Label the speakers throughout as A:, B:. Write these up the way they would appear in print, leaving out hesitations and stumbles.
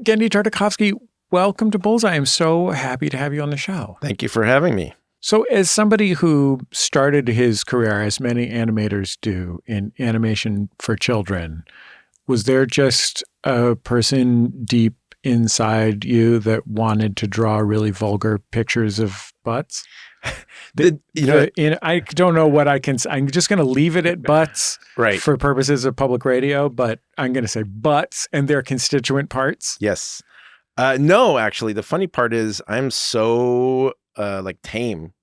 A: Genndy Tartakovsky, welcome to Bullseye. I'm so happy to have you on the show.
B: Thank you for having me.
A: So as somebody who started his career, as many animators do, in animation for children, was there just a person deep inside you that wanted to draw really vulgar pictures of butts? I don't know what I can say. I'm just going to leave it at butts
B: right.
A: for purposes of public radio, but I'm going to say butts and their constituent parts.
B: Yes. No, actually, the funny part is I'm so tame.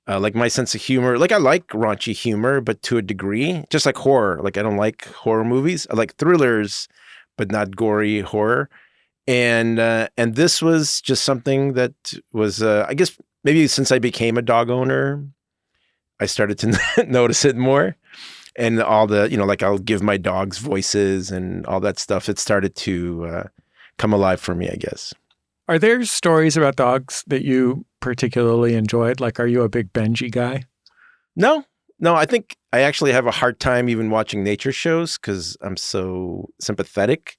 B: Like my sense of humor, like I like raunchy humor, but to a degree, just like horror. Like I don't like horror movies. I like thrillers, but not gory horror. And this was just something that was, I guess, maybe since I became a dog owner, I started to notice it more. And all the, like I'll give my dogs voices and all that stuff. It started to come alive for me, I guess.
A: Are there stories about dogs that you particularly enjoyed? Like, are you a big Benji guy?
B: No, I think I actually have a hard time even watching nature shows because I'm so sympathetic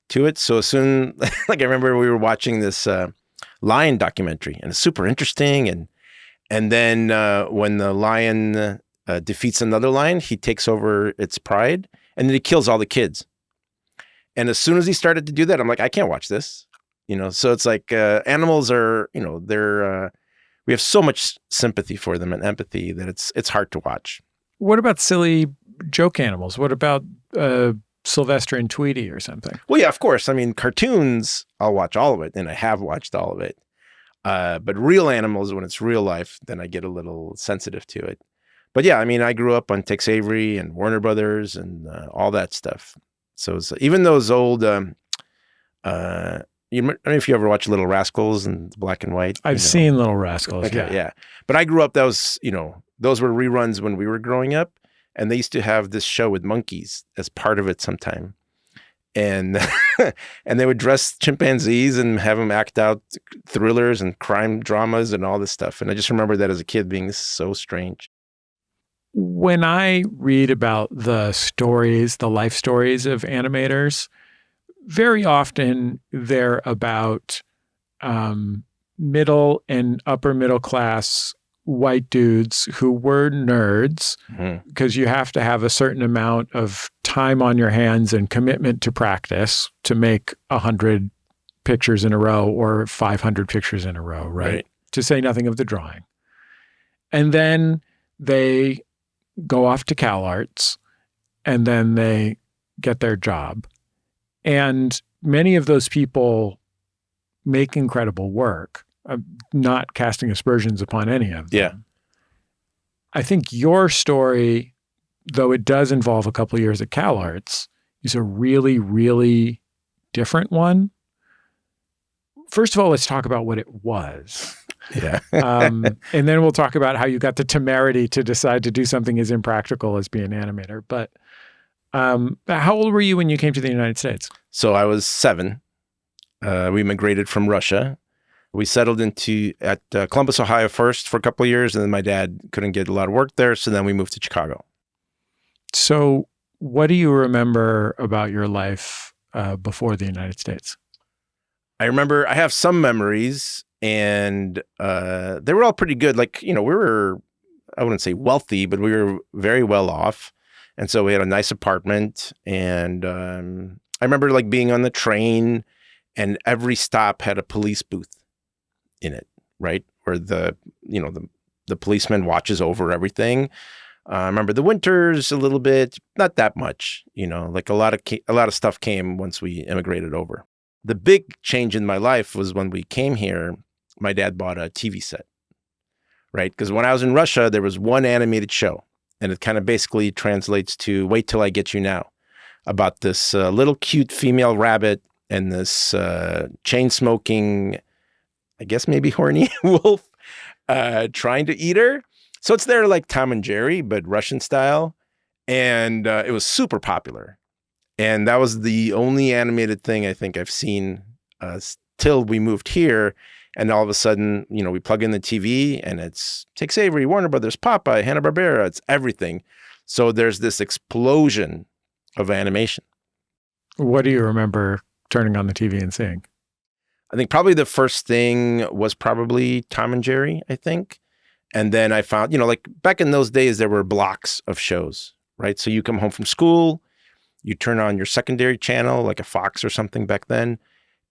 B: to it. So soon, like I remember we were watching this lion documentary and it's super interesting. And then when the lion defeats another lion, he takes over its pride and then he kills all the kids. And as soon as he started to do that, I'm like, I can't watch this. So it's like animals are, they're, we have so much sympathy for them and empathy that it's hard to watch.
A: What about silly joke animals? What about Sylvester and Tweety or something?
B: Well, yeah, of course. I mean, cartoons, I'll watch all of it, and I have watched all of it. But real animals, when it's real life, then I get a little sensitive to it. But yeah, I mean, I grew up on Tex Avery and Warner Brothers and all that stuff. So it's, even those old... I don't know if you ever watch Little Rascals and black and white.
A: I've seen Little Rascals,
B: okay, yeah. But I grew up, those were reruns when we were growing up. And they used to have this show with monkeys as part of it sometime. And and they would dress chimpanzees and have them act out thrillers and crime dramas and all this stuff. And I just remember that as a kid being so strange.
A: When I read about the stories, the life stories of animators, very often they're about middle and upper middle class white dudes who were nerds because you have to have a certain amount of time on your hands and commitment to practice to make 100 pictures in a row or 500 pictures in a row, right? To say nothing of the drawing. And then they go off to CalArts and then they get their job. And many of those people make incredible work. I'm not casting aspersions upon any of them.
B: Yeah.
A: I think your story, though it does involve a couple of years at CalArts, is a really, really different one. First of all, let's talk about what it was.
B: Yeah.
A: And then we'll talk about how you got the temerity to decide to do something as impractical as be an animator. But how old were you when you came to the United States?
B: So I was 7. We immigrated from Russia. We settled at Columbus, Ohio first for a couple of years, and then my dad couldn't get a lot of work there, so then we moved to Chicago.
A: So what do you remember about your life before the United States?
B: I remember I have some memories, and they were all pretty good. Like, we were, I wouldn't say wealthy, but we were very well off. And so we had a nice apartment, and I remember like being on the train, and every stop had a police booth in it, right? Where the policeman watches over everything. I remember the winters a little bit, not that much, like a lot of stuff came once we immigrated over. The big change in my life was when we came here, my dad bought a TV set, right? Because when I was in Russia, there was one animated show. And it kind of basically translates to Wait Till I Get You Now, about this little cute female rabbit and this chain-smoking, I guess maybe horny wolf trying to eat her. So it's there like Tom and Jerry, but Russian style. And it was super popular. And that was the only animated thing I think I've seen till we moved here. And all of a sudden, we plug in the TV and it's Tex Avery, Warner Brothers, Popeye, Hanna-Barbera, it's everything. So there's this explosion of animation.
A: What do you remember turning on the TV and seeing?
B: I think probably the first thing was probably Tom and Jerry, I think. And then I found, like back in those days, there were blocks of shows, right? So you come home from school, you turn on your secondary channel, like a Fox or something back then.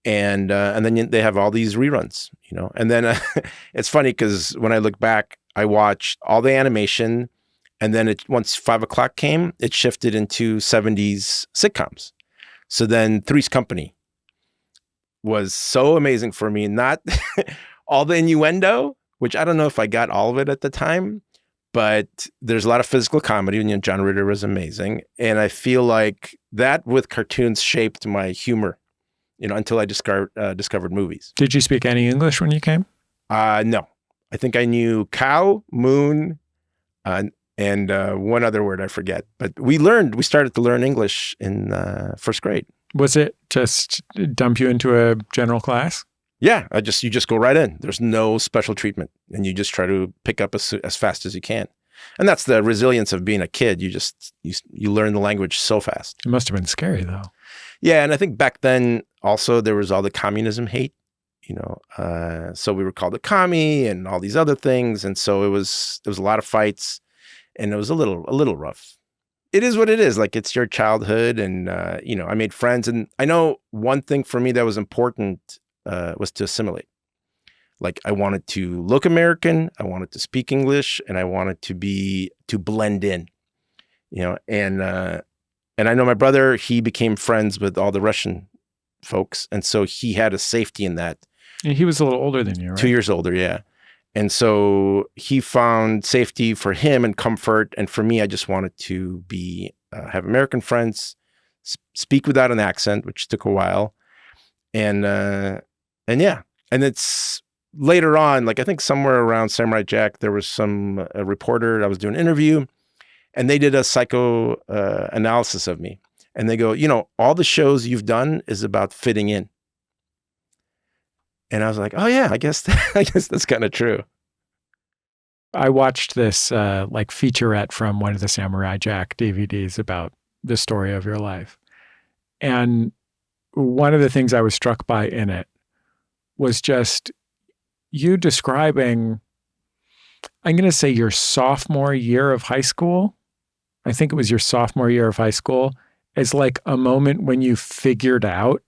B: And then they have all these reruns, And then it's funny because when I look back, I watched all the animation. And then once 5 o'clock came, it shifted into 70s sitcoms. So then Three's Company was so amazing for me. Not all the innuendo, which I don't know if I got all of it at the time, but there's a lot of physical comedy, and John Ritter was amazing. And I feel like that with cartoons shaped my humor, until I discovered movies.
A: Did you speak any English when you came?
B: No. I think I knew cow, moon, and one other word I forget. But we started to learn English in first grade.
A: Was it just dump you into a general class?
B: Yeah, you just go right in. There's no special treatment, and you just try to pick up as fast as you can. And that's the resilience of being a kid. You learn the language so fast.
A: It must have been scary, though.
B: Yeah, and I think back then also there was all the communism hate, so we were called a commie and all these other things, and so there was a lot of fights, and it was a little rough. It is what it is. Like, it's your childhood, and I made friends, and I know one thing for me that was important was to assimilate. Like, I wanted to look American, I wanted to speak English, and I wanted to blend in, and I know my brother, he became friends with all the Russian folks. And so he had a safety in that.
A: And he was a little older than you, right?
B: 2 years older, yeah. And so he found safety for him and comfort. And for me, I just wanted to have American friends, speak without an accent, which took a while. And yeah. And it's later on, like I think somewhere around Samurai Jack, there was a reporter, I was doing an interview. And they did a psycho analysis of me. And they go, all the shows you've done is about fitting in. And I was like, oh yeah, I guess that's kind of true.
A: I watched this featurette from one of the Samurai Jack DVDs about the story of your life. And one of the things I was struck by in it was just you describing, I'm going to say, your sophomore year of high school. I think it was your sophomore year of high school, as like a moment when you figured out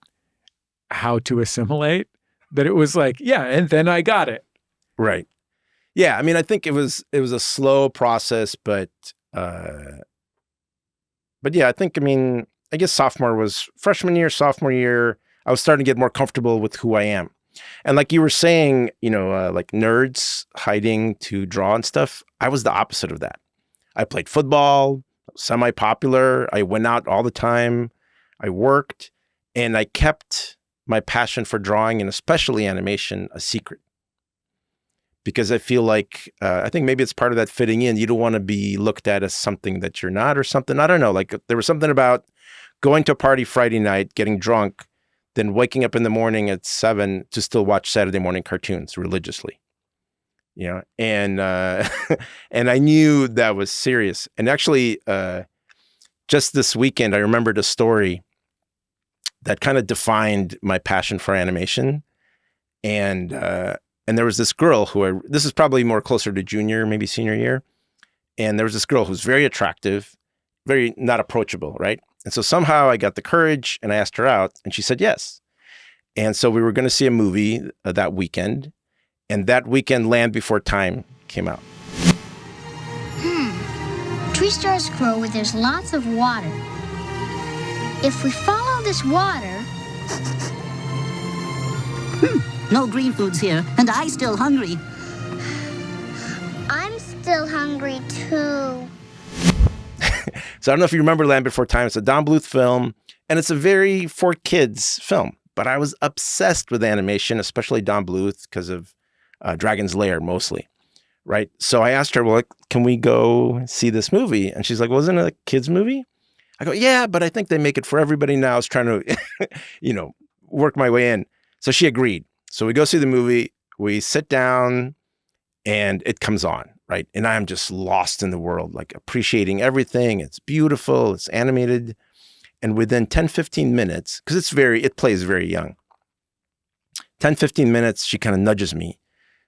A: how to assimilate, that it was like, yeah, and then I got it.
B: Right. Yeah. I mean, I think it was a slow process, but yeah, I guess freshman year, sophomore year, I was starting to get more comfortable with who I am. And like you were saying, like nerds hiding to draw and stuff, I was the opposite of that. I played football, semi-popular. I went out all the time. I worked, and I kept my passion for drawing and especially animation a secret. Because I feel like, I think maybe it's part of that fitting in. You don't want to be looked at as something that you're not or something. I don't know. Like, there was something about going to a party Friday night, getting drunk, then waking up in the morning at 7 to still watch Saturday morning cartoons religiously. And and I knew that was serious. And actually, just this weekend, I remembered a story that kind of defined my passion for animation. And there was this girl this is probably more closer to junior, maybe senior year. And there was this girl who's very attractive, very not approachable, right? And so somehow I got the courage and I asked her out, and she said yes. And so we were going to see a movie that weekend. And that weekend, Land Before Time came out.
C: Tree stars grow where there's lots of water. If we follow this water...
D: No green foods here, and I'm still hungry.
C: I'm still hungry, too.
B: So I don't know if you remember Land Before Time. It's a Don Bluth film, and it's a very for kids film. But I was obsessed with animation, especially Don Bluth, because of Dragon's Lair mostly, right? So I asked her, well, can we go see this movie? And she's like, well, isn't it a kid's movie? I go, yeah, but I think they make it for everybody now. I was trying to, work my way in. So she agreed. So we go see the movie, we sit down, and it comes on, right? And I'm just lost in the world, like appreciating everything. It's beautiful, it's animated. And within 10, 15 minutes, because it plays very young. 10, 15 minutes, she kind of nudges me.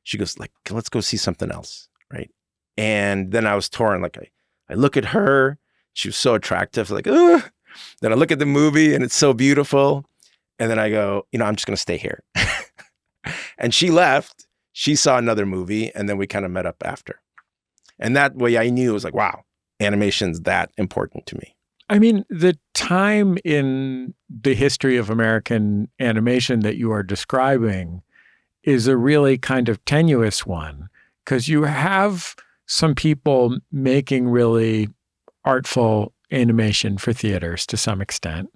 B: She goes like, let's go see something else, right? And then I was torn. Like I look at her, she was so attractive, like, ugh. Then I look at the movie and it's so beautiful. And then I go, I'm just going to stay here. And she left. She saw another movie and then we kind of met up after. And that way I knew it was like, wow, animation's that important to me.
A: I mean, the time in the history of American animation that you are describing is a really kind of tenuous one, because you have some people making really artful animation for theaters to some extent.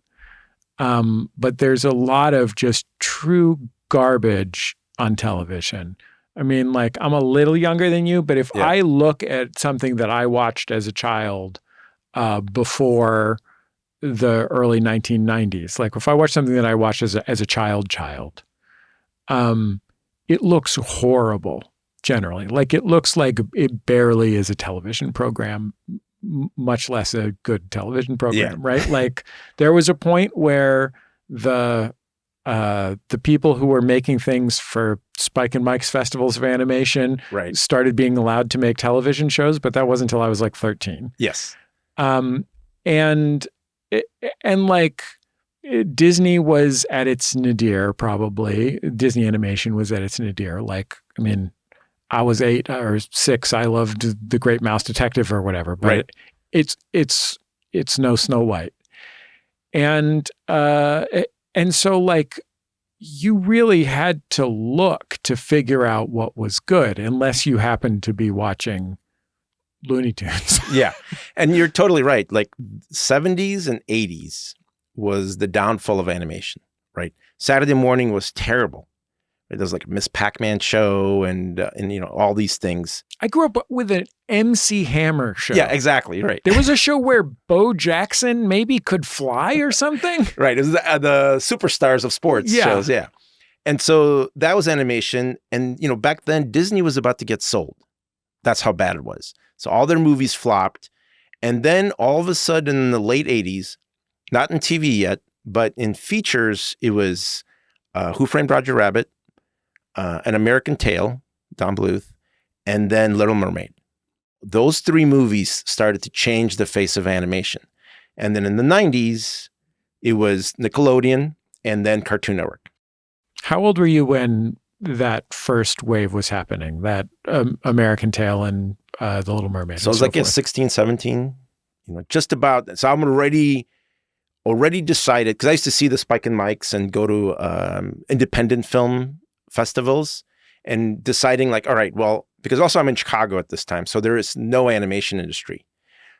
A: But there's a lot of just true garbage on television. I mean, like, I'm a little younger than you, but if I look at something that I watched as a child before the early 1990s, like if I watch something that I watched as a child, it looks horrible generally. Like it looks like it barely is a television program, much less a good television program, right? Like there was a point where the people who were making things for Spike and Mike's festivals of animation started being allowed to make television shows, but that wasn't until I was like 13.
B: Yes.
A: And like Disney was at its nadir, probably. Disney animation was at its nadir. Like, I mean, I was 8 or 6. I loved The Great Mouse Detective or whatever, but it's no Snow White. And so like you really had to look to figure out what was good, unless you happened to be watching Looney Tunes.
B: Yeah. And you're totally right. Like 70s and 80s was the downfall of animation, right? Saturday morning was terrible. There was like a Miss Pac-Man show and all these things. I
A: grew up with an MC Hammer show.
B: Yeah, exactly. Right.
A: There was a show where Bo Jackson maybe could fly or something.
B: Right. It was the superstars of sports shows. Yeah. And so that was animation. And, back then Disney was about to get sold. That's how bad it was. So all their movies flopped. And then all of a sudden in the late 80s, not in TV yet, but in features, it was Who Framed Roger Rabbit, An American Tail, Don Bluth, and then Little Mermaid. Those 3 movies started to change the face of animation. And then in the 90s, it was Nickelodeon and then Cartoon Network.
A: How old were you when that first wave was happening, that American Tail and The Little Mermaid?
B: So I was like 16, 17, just about. So I'm already decided, because I used to see the Spike and Mike's and go to independent film festivals and deciding like, all right, well, because also I'm in Chicago at this time, so there is no animation industry.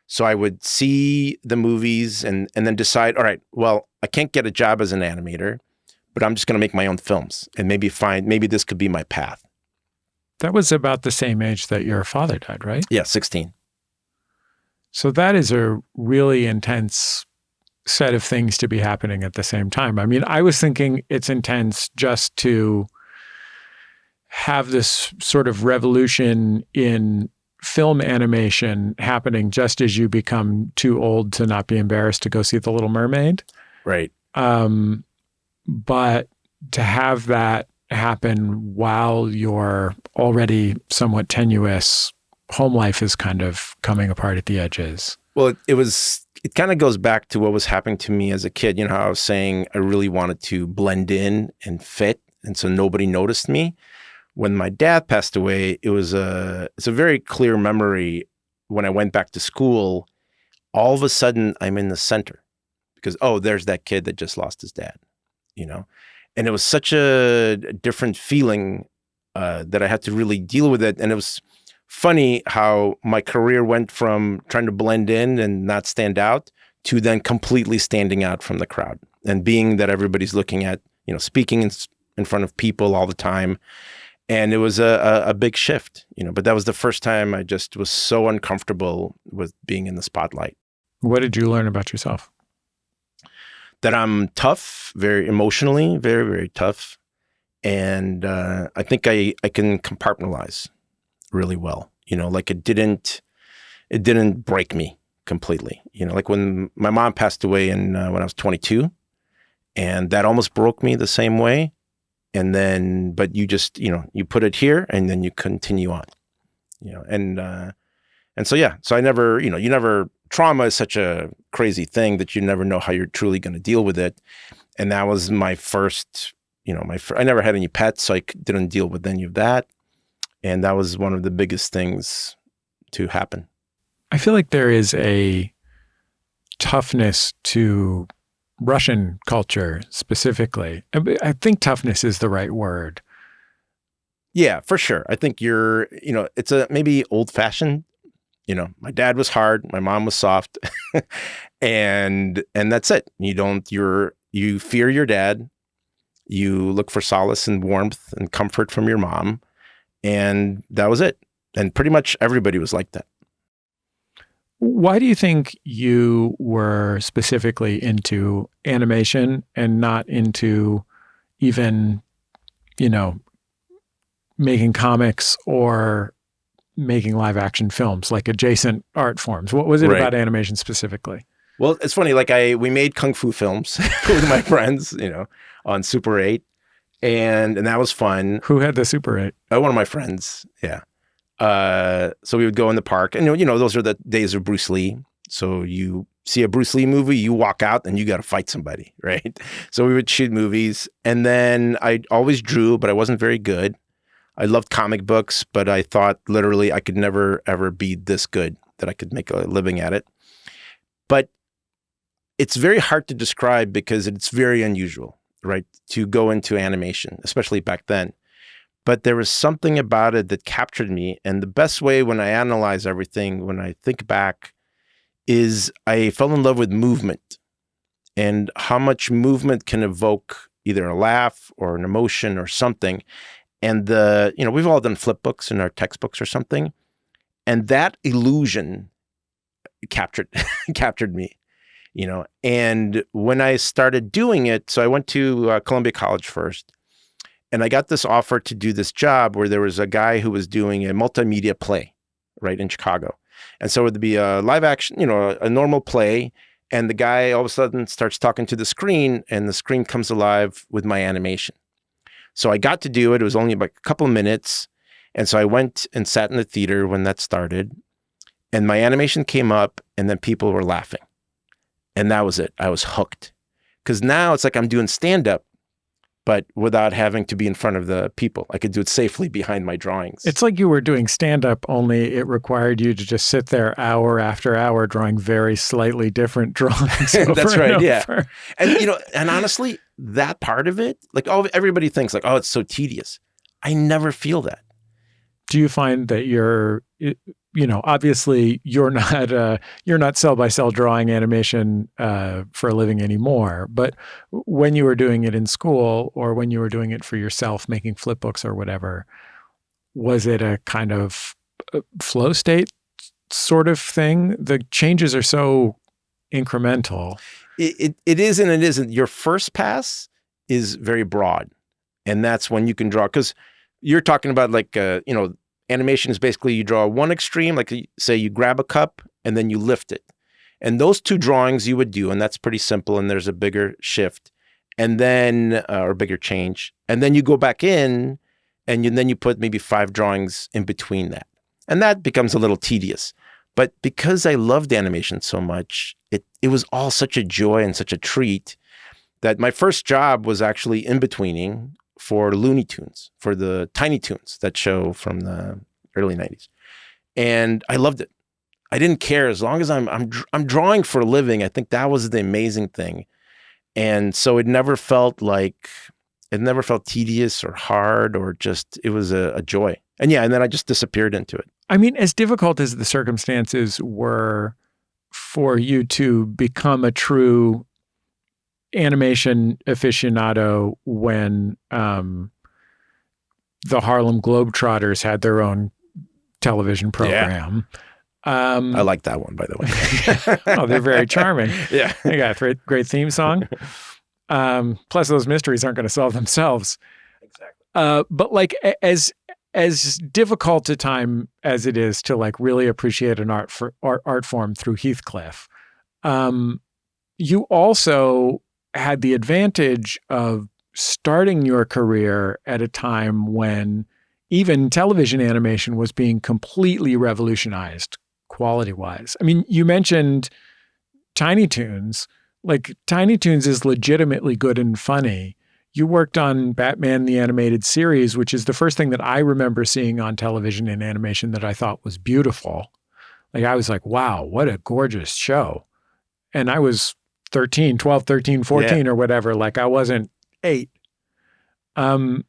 B: So I would see the movies and then decide, all right, well, I can't get a job as an animator, but I'm just going to make my own films and maybe this could be my path.
A: That was about the same age that your father died, right?
B: Yeah, 16.
A: So that is a really intense set of things to be happening at the same time. I mean, I was thinking it's intense just to have this sort of revolution in film animation happening just as you become too old to not be embarrassed to go see The Little Mermaid.
B: Right.
A: But to have that happen while your already somewhat tenuous home life is kind of coming apart at the edges.
B: Well, it kind of goes back to what was happening to me as a kid. You know how I was saying I really wanted to blend in and fit, and so nobody noticed me. When my dad passed away, it's a very clear memory. When I went back to school, all of a sudden I'm in the center because, there's that kid that just lost his dad, and it was such a different feeling that I had to really deal with it. And it was funny how my career went from trying to blend in and not stand out to then completely standing out from the crowd and being that everybody's looking at, speaking in front of people all the time. And it was a big shift, but that was the first time I just was so uncomfortable with being in the spotlight.
A: What did you learn about yourself?
B: That I'm tough, very emotionally, very, very tough. And I think I can compartmentalize really well. Like it didn't break me completely. You know, like when my mom passed away when I was 22, and that almost broke me the same way. And then, but you just, you know, you put it here and then you continue on, you know, and so, yeah, so I never, you know, trauma is such a crazy thing that you never know how you're truly going to deal with it. And that was my first, you know, I never had any pets, so I didn't deal with any of that. And that was one of the biggest things to happen.
A: I feel like there is a toughness to Russian culture specifically. I think toughness is the right word.
B: Yeah, for sure. I think you know, it's maybe old fashioned. You know, my dad was hard, my mom was soft, and that's it. You fear your dad, you look for solace and warmth and comfort from your mom, and that was it. And pretty much everybody was like that.
A: Why do you think you were specifically into animation and not into even, you know, making comics or making live action films, like adjacent art forms? What was it about animation specifically?
B: Well, it's funny. Like we made kung fu films with my friends, you know, on Super 8, and that was fun.
A: Who had the Super 8?
B: One of my friends. Yeah. So we would go in the park, and you know, those are the days of Bruce Lee. So you see a Bruce Lee movie, you walk out and you got to fight somebody, right? So we would shoot movies, and then I always drew, but I wasn't very good. I loved comic books, but I thought literally I could never, ever be this good that I could make a living at it. But it's very hard to describe because it's very unusual, right? To go into animation, especially back then. But there was something about it that captured me. And the best way when I analyze everything, when I think back, is I fell in love with movement and how much movement can evoke either a laugh or an emotion or something. And you know, we've all done flip books in our textbooks or something. And that illusion captured me, you know. And when I started doing it, so I went to Columbia College first, and I got this offer to do this job where there was a guy who was doing a multimedia play, right, in Chicago. And so it would be a live action, you know, a normal play. And the guy all of a sudden starts talking to the screen, and the screen comes alive with my animation. So I got to do it. It was only about a couple of minutes. And so I went and sat in the theater when that started, and my animation came up, and then people were laughing. And that was it. I was hooked. Because now it's like I'm doing stand-up, but without having to be in front of the people. I could do it safely behind my drawings.
A: It's like you were doing stand-up, only it required you to just sit there hour after hour drawing very slightly different drawings.
B: That's right, yeah. And, you know, and honestly, that part of it, like everybody thinks like, oh, it's so tedious. I never feel that.
A: Do you find that you're, you know, obviously you're not cell-by-cell drawing animation for a living anymore, but when you were doing it in school or when you were doing it for yourself, making flip books or whatever, was it a kind of flow state sort of thing? The changes are so incremental.
B: It is and it isn't. Your first pass is very broad, and that's when you can draw, because you're talking about like, you know, animation is basically you draw one extreme, like say you grab a cup and then you lift it. And those two drawings you would do, and that's pretty simple, and there's a bigger shift and then, or bigger change. And then you go back in and then you put maybe 5 drawings in between that. And that becomes a little tedious. But because I loved animation so much, it was all such a joy and such a treat that my first job was actually in-betweening for Looney Tunes, for the Tiny Toons, that show from the early 90s. And I loved it. I didn't care as long as I'm drawing for a living. I think that was the amazing thing. And so it never felt tedious or hard, or just, it was a joy. And yeah, and then I just disappeared into it.
A: I mean, as difficult as the circumstances were for you to become a true animation aficionado when the Harlem Globetrotters had their own television program.
B: Yeah. I like that one, by the way.
A: Oh, they're very charming.
B: Yeah.
A: They got a great theme song. Plus, those mysteries aren't going to solve themselves.
B: Exactly.
A: But like, as as difficult a time as it is to like really appreciate an art form through Heathcliff, you also had the advantage of starting your career at a time when even television animation was being completely revolutionized quality-wise. I mean, you mentioned Tiny Toons. Like, Tiny Toons is legitimately good and funny. You worked on Batman the Animated Series, which is the first thing that I remember seeing on television in animation that I thought was beautiful. Like, I was like, wow, what a gorgeous show. And I was 13, 14 or whatever. Like, I wasn't 8. And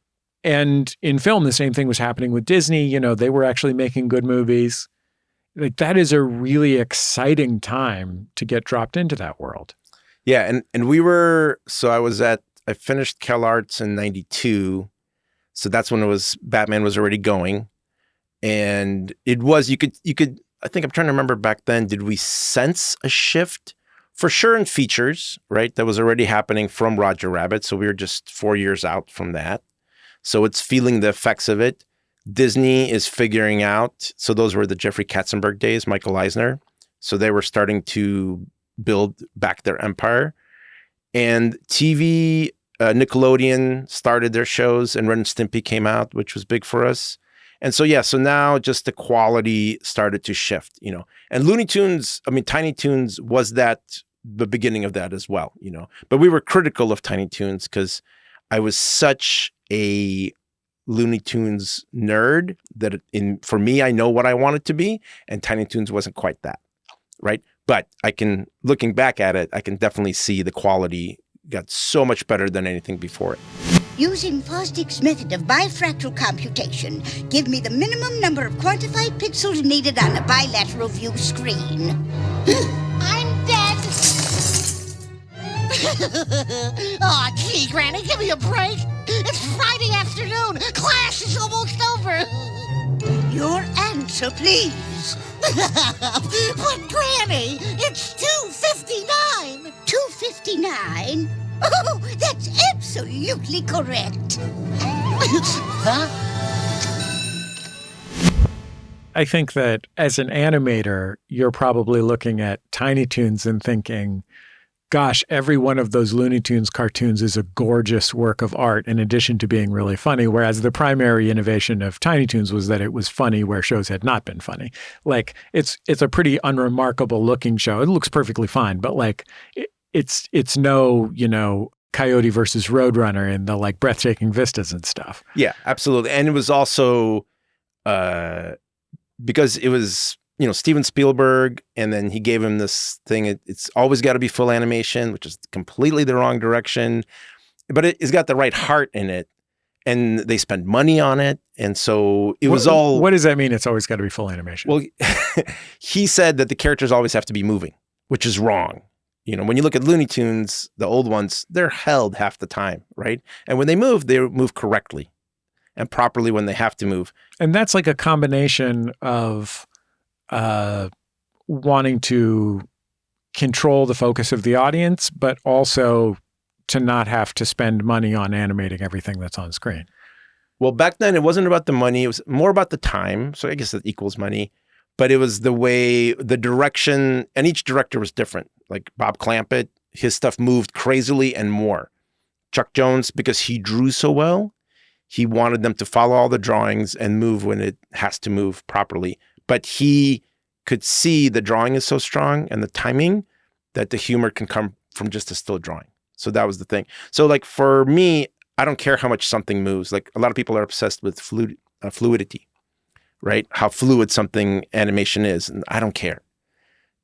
A: in film, the same thing was happening with Disney. You know, they were actually making good movies. Like, that is a really exciting time to get dropped into that world.
B: Yeah. And I finished CalArts in 92. So that's when Batman was already going. And it was, you could, I think I'm trying to remember back then, did we sense a shift? For sure in features, right? That was already happening from Roger Rabbit. So we were just 4 years out from that. So it's feeling the effects of it. Disney is figuring out. So those were the Jeffrey Katzenberg days, Michael Eisner. So they were starting to build back their empire. And TV, Nickelodeon started their shows and Ren and Stimpy came out, which was big for us. And so, so now just the quality started to shift, you know. And Looney Tunes, Tiny Toons was the beginning of that as well, you know. But we were critical of Tiny Toons because I was such a Looney Tunes nerd that for me, I know what I want it to be. And Tiny Toons wasn't quite that, right? But looking back at it, I can definitely see the quality got so much better than anything before it.
E: Using Fosdick's method of bifractal computation, give me the minimum number of quantified pixels needed on the bilateral view screen.
F: I'm dead. Aw, gee, Granny, give me a break. It's Friday afternoon. Class is almost over.
E: Your answer, please.
F: But, Granny, it's 2:59.
E: 2:59? Oh, that's absolutely correct.
F: Huh?
A: I think that as an animator, you're probably looking at Tiny Toons and thinking, gosh, every one of those Looney Tunes cartoons is a gorgeous work of art in addition to being really funny, whereas the primary innovation of Tiny Toons was that it was funny where shows had not been funny. Like, it's a pretty unremarkable looking show. It looks perfectly fine, but like it's no, you know, Coyote versus Roadrunner and the like breathtaking vistas and stuff.
B: Yeah, absolutely. And it was also because it was, you know, Steven Spielberg, and then he gave him this thing. It's always got to be full animation, which is completely the wrong direction, but it's got the right heart in it, and they spend money on it. And so it was all.
A: What does that mean? It's always got to be full animation.
B: Well, he said that the characters always have to be moving, which is wrong. You know, when you look at Looney Tunes, the old ones, they're held half the time, right? And when they move correctly and properly when they have to move.
A: And that's like a combination of wanting to control the focus of the audience, but also to not have to spend money on animating everything that's on screen.
B: Well, back then it wasn't about the money. It was more about the time. So I guess that equals money. But it was the way, the direction, and each director was different. Like Bob Clampett, his stuff moved crazily and more. Chuck Jones, because he drew so well, he wanted them to follow all the drawings and move when it has to move properly. But he could see the drawing is so strong and the timing that the humor can come from just a still drawing. So that was the thing. So like for me, I don't care how much something moves. Like a lot of people are obsessed with fluidity. Right? How fluid something animation is. And I don't care.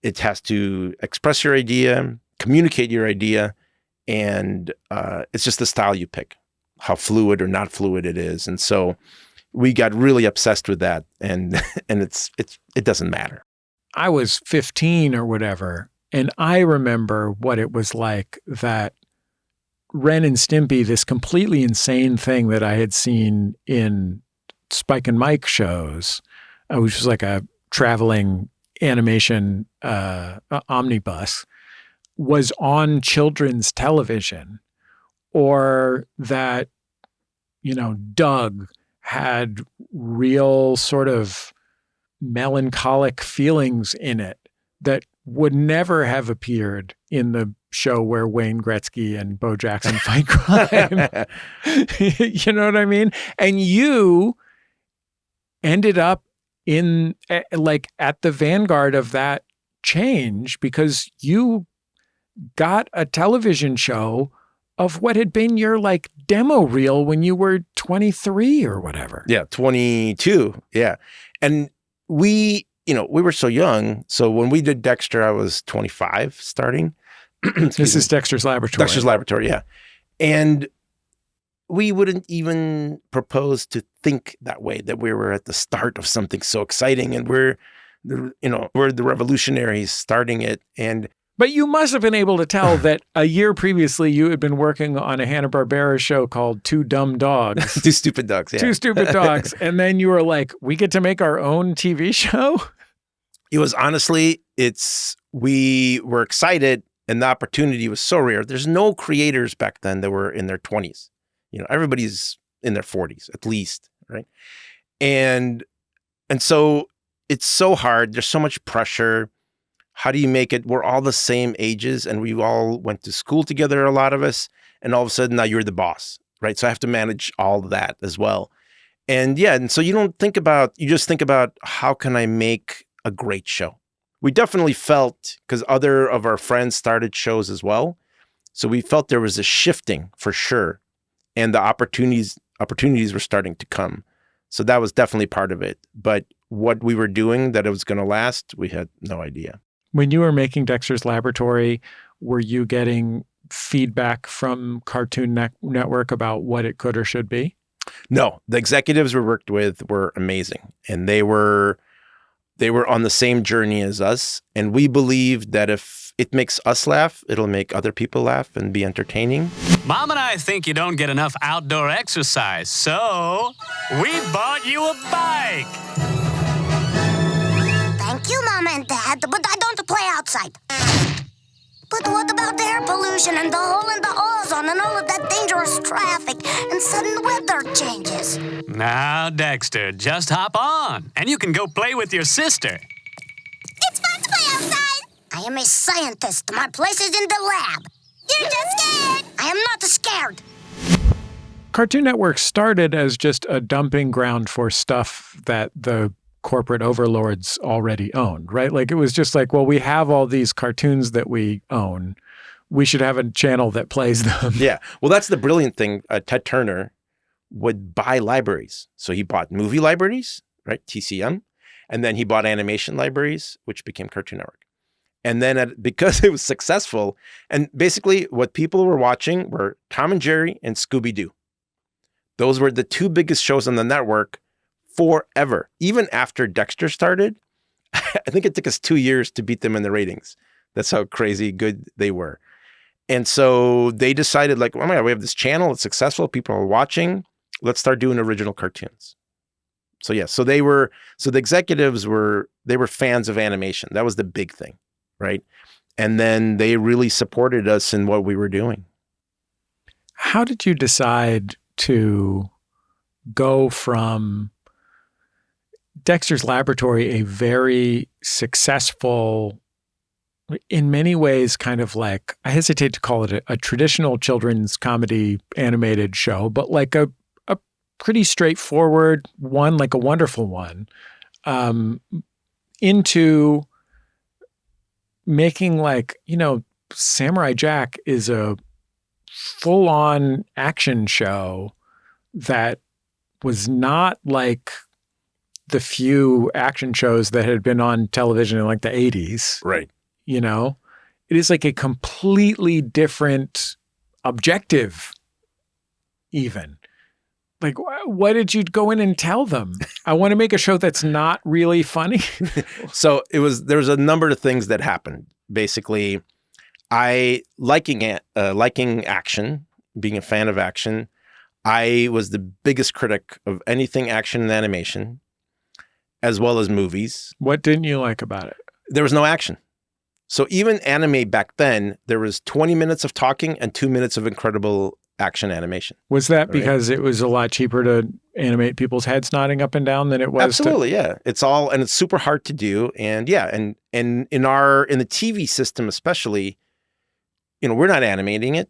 B: It has to express your idea, communicate your idea, and it's just the style you pick, how fluid or not fluid it is. And so we got really obsessed with that, and it doesn't matter.
A: I was 15 or whatever, and I remember what it was like that Ren and Stimpy, this completely insane thing that I had seen in Spike and Mike shows, which was like a traveling animation omnibus, was on children's television, or that, you know, Doug had real sort of melancholic feelings in it that would never have appeared in the show where Wayne Gretzky and Bo Jackson fight crime. You know what I mean? And you ended up in like at the vanguard of that change because you got a television show of what had been your like demo reel when you were 23 or whatever.
B: Yeah, 22. Yeah. And we were so young. So when we did Dexter, I was 25 starting.
A: This is Dexter's Laboratory.
B: Dexter's Laboratory, yeah. And we wouldn't even propose to think that way, that we were at the start of something so exciting and we're the revolutionaries starting it.
A: But you must have been able to tell that a year previously you had been working on a Hanna-Barbera show called Two Dumb Dogs.
B: Two Stupid Dogs, yeah.
A: Two Stupid Dogs. And then you were like, we get to make our own TV show?
B: It was honestly, we were excited and the opportunity was so rare. There's no creators back then that were in their 20s. Everybody's in their 40s at least, right? And so it's so hard. There's so much pressure. How do you make it? We're all the same ages and we all went to school together, a lot of us. And all of a sudden now you're the boss, right? So I have to manage all of that as well. And yeah, and so you just think about how can I make a great show? We definitely felt, because other of our friends started shows as well. So we felt there was a shifting for sure. And the opportunities were starting to come. So that was definitely part of it. But what we were doing, that it was going to last, we had no idea.
A: When you were making Dexter's Laboratory, were you getting feedback from Cartoon Network about what it could or should be?
B: No, the executives we worked with were amazing. And they were on the same journey as us. And we believed that if it makes us laugh, it'll make other people laugh and be entertaining.
G: Mom and I think you don't get enough outdoor exercise, so we bought you a bike.
H: Thank you, Mom and Dad, but I don't play outside. But what about the air pollution and the hole in the ozone and all of that dangerous traffic and sudden weather changes?
G: Now, Dexter, just hop on, and you can go play with your sister.
H: It's fun to play outside. I am a scientist. My place is in the lab. You're just scared. I am not scared.
A: Cartoon Network started as just a dumping ground for stuff that the corporate overlords already owned, right? Like it was just like, well, we have all these cartoons that we own. We should have a channel that plays them.
B: Yeah. Well, that's the brilliant thing. Ted Turner would buy libraries. So he bought movie libraries, right? TCM. And then he bought animation libraries, which became Cartoon Network. And then because it was successful, and basically what people were watching were Tom and Jerry and Scooby-Doo. Those were the two biggest shows on the network forever. Even after Dexter started, I think it took us 2 years to beat them in the ratings. That's how crazy good they were. And so they decided like, oh my God, we have this channel. It's successful. People are watching. Let's start doing original cartoons. So yeah, so the executives were fans of animation. That was the big thing, right? And then they really supported us in what we were doing.
A: How did you decide to go from Dexter's Laboratory, a very successful, in many ways, kind of like, I hesitate to call it a traditional children's comedy animated show, but like a pretty straightforward one, like a wonderful one, into making like, Samurai Jack is a full-on action show that was not like the few action shows that had been on television in like the 80s.
B: Right.
A: It is like a completely different objective even. Like, what did you go in and tell them? I want to make a show that's not really funny.
B: So there was a number of things that happened. Basically, liking action, being a fan of action. I was the biggest critic of anything action and animation, as well as movies.
A: What didn't you like about it?
B: There was no action. So even anime back then, there was 20 minutes of talking and 2 minutes of incredible action animation.
A: Was that because it was a lot cheaper to animate people's heads nodding up and down than it was.
B: Absolutely, yeah. It's super hard to do. And yeah, and in the TV system especially, we're not animating it.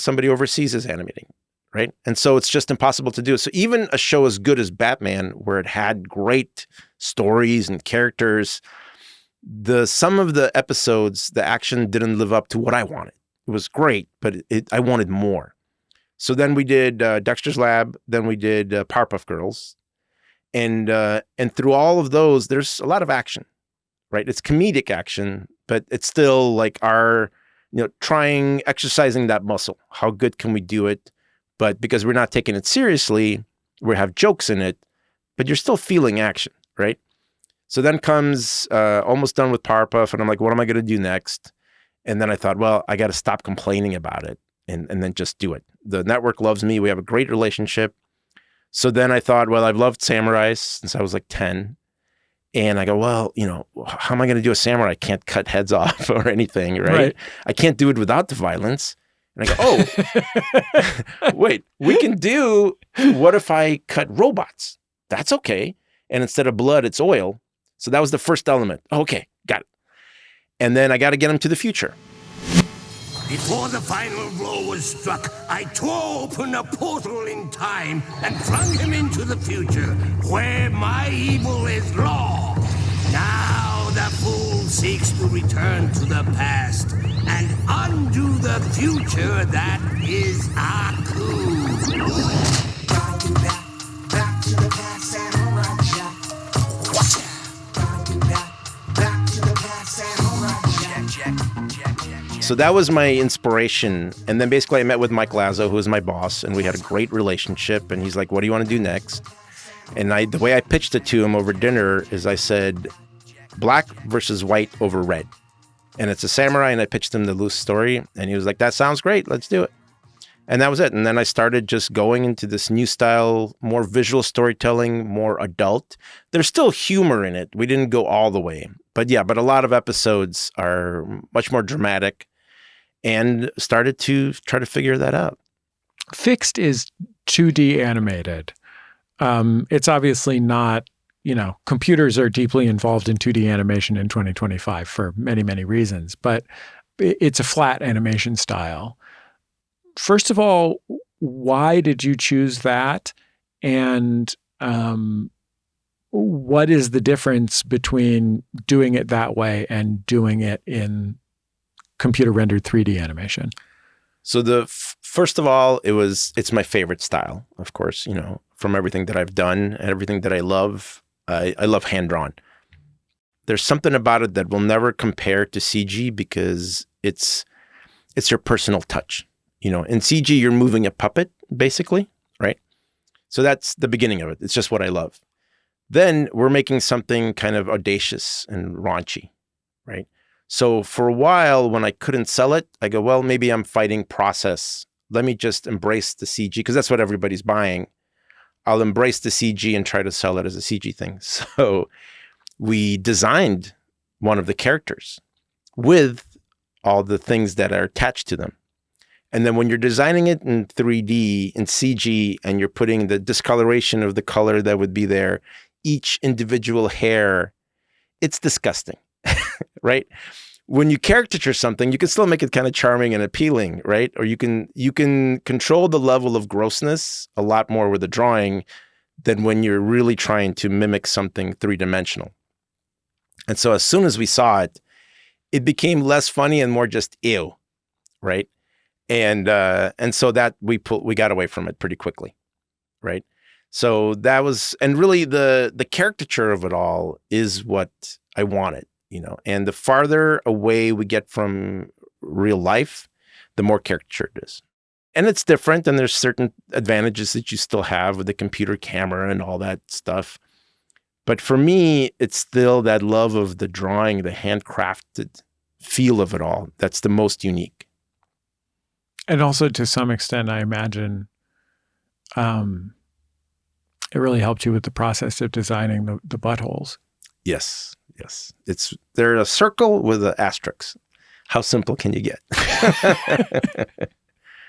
B: Somebody overseas is animating, right? And so it's just impossible to do. So even a show as good as Batman, where it had great stories and characters, some of the episodes, the action didn't live up to what I wanted. It was great, but I wanted more. So then we did Dexter's Lab. Then we did Powerpuff Girls, and through all of those, there's a lot of action, right? It's comedic action, but it's still like exercising that muscle. How good can we do it? But because we're not taking it seriously, we have jokes in it, but you're still feeling action, right? So then comes almost done with Powerpuff, and I'm like, what am I going to do next? And then I thought, well, I got to stop complaining about it and then just do it. The network loves me. We have a great relationship. So then I thought, well, I've loved samurais since I was like 10. And I go, well, how am I going to do a samurai? I can't cut heads off or anything, right? I can't do it without the violence. And I go, oh, wait, we can do, what if I cut robots? That's okay. And instead of blood, it's oil. So that was the first element. Okay, got it. And then I got to get him to the future.
I: Before the final blow was struck, I tore open a portal in time and flung him into the future, where my evil is law. Now the fool seeks to return to the past and undo the future that is Aku. Gotta do that, back to the past samurai jack. Gotta do that, back to the past samurai jack.
B: So that was my inspiration. And then basically I met with Mike Lazo, who was my boss, and we had a great relationship. And he's like, what do you want to do next? And the way I pitched it to him over dinner is I said, black versus white over red. And it's a samurai, and I pitched him the loose story. And he was like, that sounds great. Let's do it. And that was it. And then I started just going into this new style, more visual storytelling, more adult. There's still humor in it. We didn't go all the way. But yeah, a lot of episodes are much more dramatic, and started to try to figure that out.
A: Fixed is 2D animated. It's obviously not, computers are deeply involved in 2D animation in 2025 for many, many reasons, but it's a flat animation style. First of all, why did you choose that? And what is the difference between doing it that way and doing it in computer rendered 3D animation?
B: So first of all, it's my favorite style, of course, from everything that I've done and everything that I love. I love hand-drawn. There's something about it that will never compare to CG because it's your personal touch. In CG, you're moving a puppet, basically, right? So that's the beginning of it. It's just what I love. Then we're making something kind of audacious and raunchy, right? So for a while, when I couldn't sell it, I go, well, maybe I'm fighting process. Let me just embrace the CG, because that's what everybody's buying. I'll embrace the CG and try to sell it as a CG thing. So we designed one of the characters with all the things that are attached to them. And then when you're designing it in 3D, in CG, and you're putting the discoloration of the color that would be there, each individual hair, it's disgusting, right? When you caricature something, you can still make it kind of charming and appealing, right? Or you can control the level of grossness a lot more with a drawing than when you're really trying to mimic something three-dimensional. And so as soon as we saw it, it became less funny and more just ew, right? And so that we got away from it pretty quickly, right? So that was, and really the caricature of it all is what I wanted, and the farther away we get from real life, the more caricature it is. And it's different, and there's certain advantages that you still have with the computer camera and all that stuff. But for me, it's still that love of the drawing, the handcrafted feel of it all. That's the most unique.
A: And also, to some extent, I imagine it really helped you with the process of designing the buttholes.
B: Yes. They're a circle with an asterisk. How simple can you get?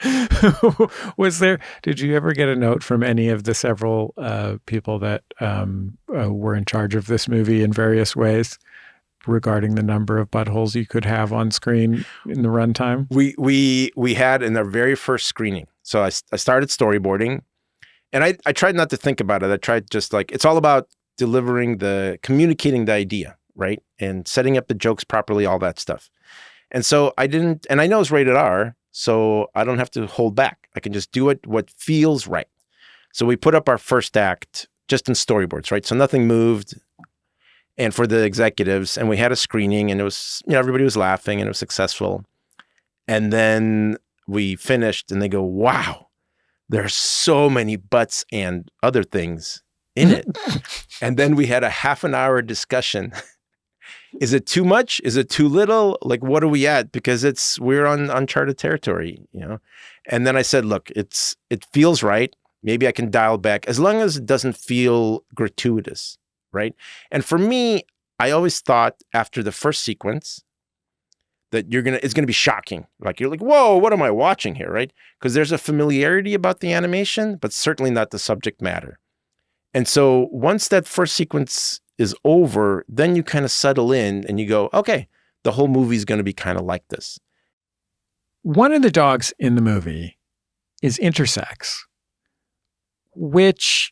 A: Did you ever get a note from any of the several people that were in charge of this movie in various ways regarding the number of buttholes you could have on screen in the runtime?
B: We had in our very first screening. So I started storyboarding, and I tried not to think about it. I tried just like, it's all about communicating the idea, right? And setting up the jokes properly, all that stuff. And so I know it's rated R, so I don't have to hold back. I can just do it what feels right. So we put up our first act just in storyboards, right? So nothing moved. And for the executives, and we had a screening, and it was, everybody was laughing, and it was successful. And then we finished, and they go, wow, there's so many butts and other things in it. And then we had a half an hour discussion. Is it too much? Is it too little? Like, what are we at? Because we're on uncharted territory, And then I said, look, it feels right. Maybe I can dial back as long as it doesn't feel gratuitous, right? And for me, I always thought after the first sequence that it's gonna be shocking. Like, you're like, whoa, what am I watching here, right? Because there's a familiarity about the animation, but certainly not the subject matter. And so once that first sequence is over, then you kind of settle in and you go, okay, the whole movie is going to be kind of like this.
A: One of the dogs in the movie is intersex, which,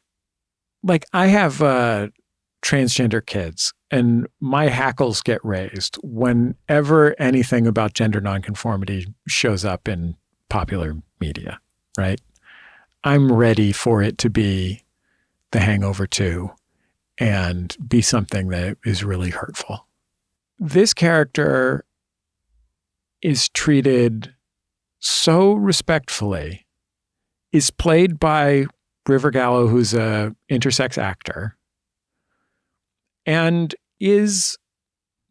A: like, I have transgender kids, and my hackles get raised whenever anything about gender nonconformity shows up in popular media, right? I'm ready for it to be The Hangover 2 and be something that is really hurtful. This character is treated so respectfully, is played by River Gallo, who's a intersex actor, and is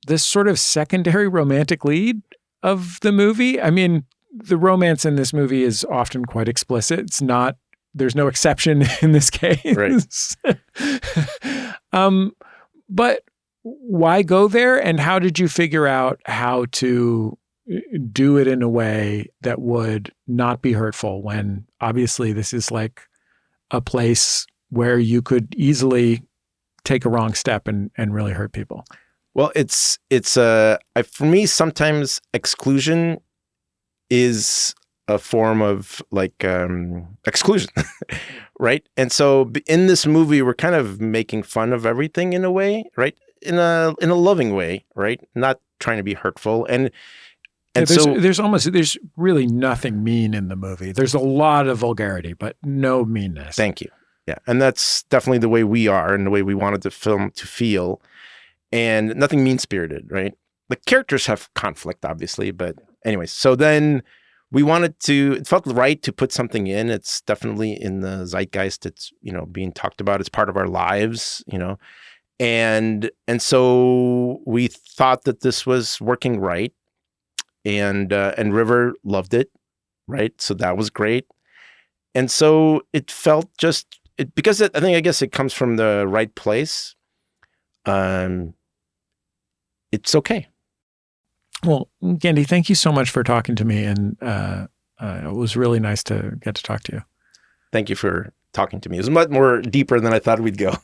A: this sort of secondary romantic lead of the movie. I mean, the romance in this movie is often quite explicit. There's no exception in this case.
B: Right.
A: But why go there? And how did you figure out how to do it in a way that would not be hurtful, when obviously this is like a place where you could easily take a wrong step and really hurt people?
B: Well, for me, sometimes exclusion is a form of like exclusion, right? And so in this movie, we're kind of making fun of everything in a way, right? In a loving way, right? Not trying to be hurtful. And
A: there's really nothing mean in the movie. There's a lot of vulgarity, but no meanness.
B: Thank you. Yeah, and that's definitely the way we are and the way we wanted the film to feel, and nothing mean-spirited, right? The characters have conflict, obviously, but anyways. So then we it felt right to put something in. It's definitely in the zeitgeist. It's, being talked about. It's part of our lives, and so we thought that this was working right, and River loved it, right? So that was great, and so it felt because I guess it comes from the right place. It's okay.
A: Well, Genndy, thank you so much for talking to me, and it was really nice to get to talk to you.
B: Thank you for talking to me. It was much more deeper than I thought we'd go.